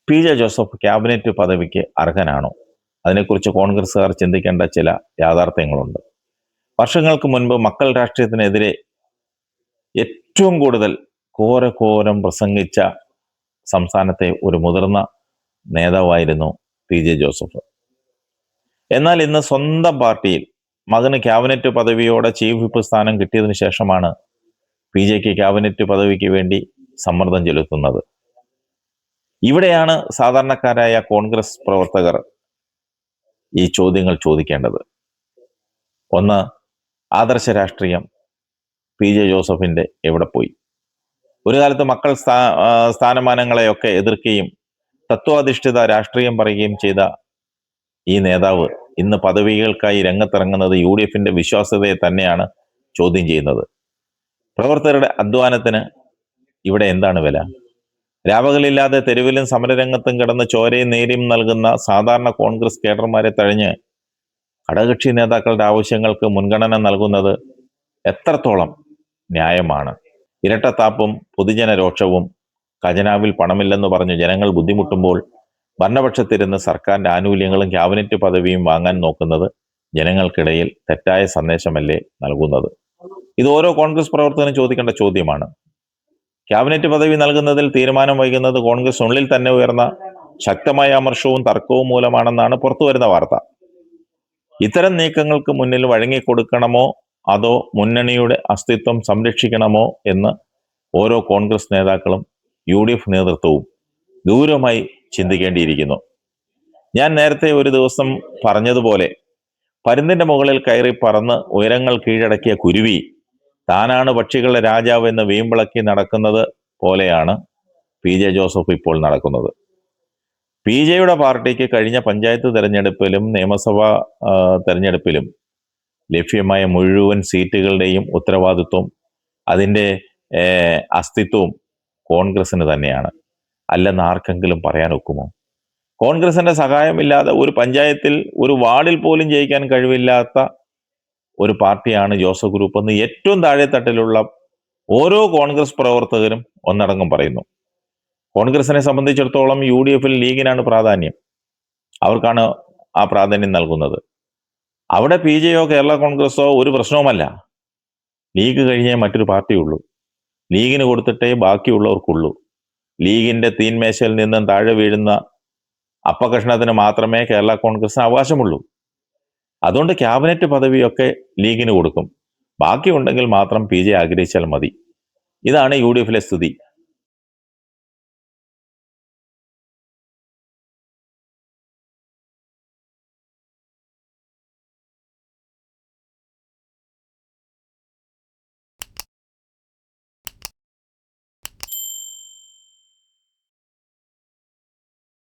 P J Joseph cabinet പദവിക്ക് അർഹനാണോ? അതിനെക്കുറിച്ച് കോൺഗ്രസ്സുകാർ ചിന്തിക്കേണ്ട ചില യാഥാർത്ഥ്യങ്ങളുണ്ട്. വർഷങ്ങൾക്ക് മുൻപ് മക്കൾ രാഷ്ട്രീയത്തിനെതിരെ ഏറ്റവും കൂടുതൽ ഘോരഘോരം പ്രസംഗിച്ച സംസ്ഥാനത്തെ ഒരു മുതിർന്ന നേതാവായിരുന്നു പി ജെ ജോസഫ്. എന്നാൽ ഇന്ന് സ്വന്തം പാർട്ടിയിൽ മകന് ക്യാബിനറ്റ് പദവിയോടെ ചീഫ് വിപ്പ് സ്ഥാനം കിട്ടിയതിനു ശേഷമാണ് പി ജെക്ക് ക്യാബിനറ്റ് പദവിക്ക് വേണ്ടി സമ്മർദ്ദം ചെലുത്തുന്നത്. ഇവിടെയാണ് സാധാരണക്കാരായ കോൺഗ്രസ് പ്രവർത്തകർ ഈ ചോദ്യങ്ങൾ ചോദിക്കേണ്ടത്. ഒന്ന്, ആദർശ രാഷ്ട്രീയം പി ജെ ജോസഫിന്റെ എവിടെ പോയി? ഒരു കാലത്ത് മക്കൾ സ്ഥാനമാനങ്ങളെയൊക്കെ എതിർക്കുകയും തത്വാധിഷ്ഠിത രാഷ്ട്രീയം പറയുകയും ചെയ്ത ഈ നേതാവ് ഇന്ന് പദവികൾക്കായി രംഗത്തിറങ്ങുന്നത് യു ഡി എഫിന്റെ വിശ്വാസ്യതയെ തന്നെയാണ് ചോദ്യം ചെയ്യുന്നത്. പ്രവർത്തകരുടെ അധ്വാനത്തിന് ഇവിടെ എന്താണ് വില? രാപകലില്ലാതെ തെരുവിലും സമരരംഗത്തും കിടന്ന് ചോരയും നേരിയും നൽകുന്ന സാധാരണ കോൺഗ്രസ് കേഡർമാരെ തഴഞ്ഞ് ഘടകകക്ഷി നേതാക്കളുടെ ആവശ്യങ്ങൾക്ക് മുൻഗണന നൽകുന്നത് എത്രത്തോളം ന്യായമാണ്? ഇരട്ടത്താപ്പും പൊതുജന രോക്ഷവും ഖജനാവിൽ പണമില്ലെന്ന് പറഞ്ഞു ജനങ്ങൾ ബുദ്ധിമുട്ടുമ്പോൾ ഭരണപക്ഷത്തിരുന്ന് സർക്കാരിന്റെ ആനുകൂല്യങ്ങളും ക്യാബിനറ്റ് പദവിയും വാങ്ങാൻ നോക്കുന്നത് ജനങ്ങൾക്കിടയിൽ തെറ്റായ സന്ദേശമല്ലേ നൽകുന്നത്? ഇത് ഓരോ കോൺഗ്രസ് പ്രവർത്തകനും ചോദിക്കേണ്ട ചോദ്യമാണ്. ക്യാബിനറ്റ് പദവി നൽകുന്നതിൽ തീരുമാനം വൈകുന്നത് കോൺഗ്രസിനുള്ളിൽ തന്നെ ഉയർന്ന ശക്തമായ അമർഷവും തർക്കവും മൂലമാണെന്നാണ് പുറത്തുവരുന്ന വാർത്ത. ഇത്തരം നീക്കങ്ങൾക്ക് മുന്നിൽ വഴങ്ങിക്കൊടുക്കണമോ അതോ മുന്നണിയുടെ അസ്തിത്വം സംരക്ഷിക്കണമോ എന്ന് ഓരോ കോൺഗ്രസ് നേതാക്കളും യു ഡി എഫ് നേതൃത്വവും ഗൗരവമായി ചിന്തിക്കേണ്ടിയിരിക്കുന്നു. ഞാൻ നേരത്തെ ഒരു ദിവസം പറഞ്ഞതുപോലെ പരുന്തിന്റെ മുകളിൽ കയറി പറന്ന് ഉയരങ്ങൾ കീഴടക്കിയ കുരുവി താനാണ് പക്ഷികളുടെ രാജാവ് എന്ന് വീമ്പിളക്കി നടക്കുന്നത് പോലെയാണ് പി ജെ ജോസഫ് ഇപ്പോൾ നടക്കുന്നത്. പി ജെയുടെ പാർട്ടിക്ക് കഴിഞ്ഞ പഞ്ചായത്ത് തെരഞ്ഞെടുപ്പിലും നിയമസഭാ തെരഞ്ഞെടുപ്പിലും ലഭ്യമായ മുഴുവൻ സീറ്റുകളുടെയും ഉത്തരവാദിത്വം അതിൻ്റെ അസ്തിത്വവും കോൺഗ്രസിന് തന്നെയാണ്. അല്ലെന്ന് ആർക്കെങ്കിലും പറയാൻ ഒക്കുമോ? കോൺഗ്രസിന്റെ സഹായമില്ലാതെ ഒരു പഞ്ചായത്തിൽ ഒരു വാർഡിൽ പോലും ജയിക്കാൻ കഴിവില്ലാത്ത ഒരു പാർട്ടിയാണ് ജോസഫ് ഗ്രൂപ്പ് എന്ന് ഏറ്റവും താഴെത്തട്ടിലുള്ള ഓരോ കോൺഗ്രസ് പ്രവർത്തകരും ഒന്നടങ്കം പറയുന്നു. കോൺഗ്രസിനെ സംബന്ധിച്ചിടത്തോളം യു ഡി എഫിൽ ലീഗിനാണ് പ്രാധാന്യം. അവർക്കാണ് ആ പ്രാധാന്യം നൽകുന്നത്. അവിടെ പി ജെയോ കേരള കോൺഗ്രസോ ഒരു പ്രശ്നവുമല്ല. ലീഗ് കഴിഞ്ഞേ മറ്റൊരു പാർട്ടിയുള്ളൂ. ലീഗിന് കൊടുത്തിട്ടേ ബാക്കിയുള്ളവർക്കുള്ളൂ. ലീഗിന്റെ തീൻമേശയിൽ നിന്നും താഴെ വീഴുന്ന അപ്പകഷ്ണത്തിന് മാത്രമേ കേരള കോൺഗ്രസിന് അവകാശമുള്ളൂ. അതുകൊണ്ട് ക്യാബിനറ്റ് പദവിയൊക്കെ ലീഗിന് കൊടുക്കും. ബാക്കിയുണ്ടെങ്കിൽ മാത്രം പി ജെ ആഗ്രഹിച്ചാൽ മതി. ഇതാണ് യു ഡി എഫിലെ സ്ഥിതി.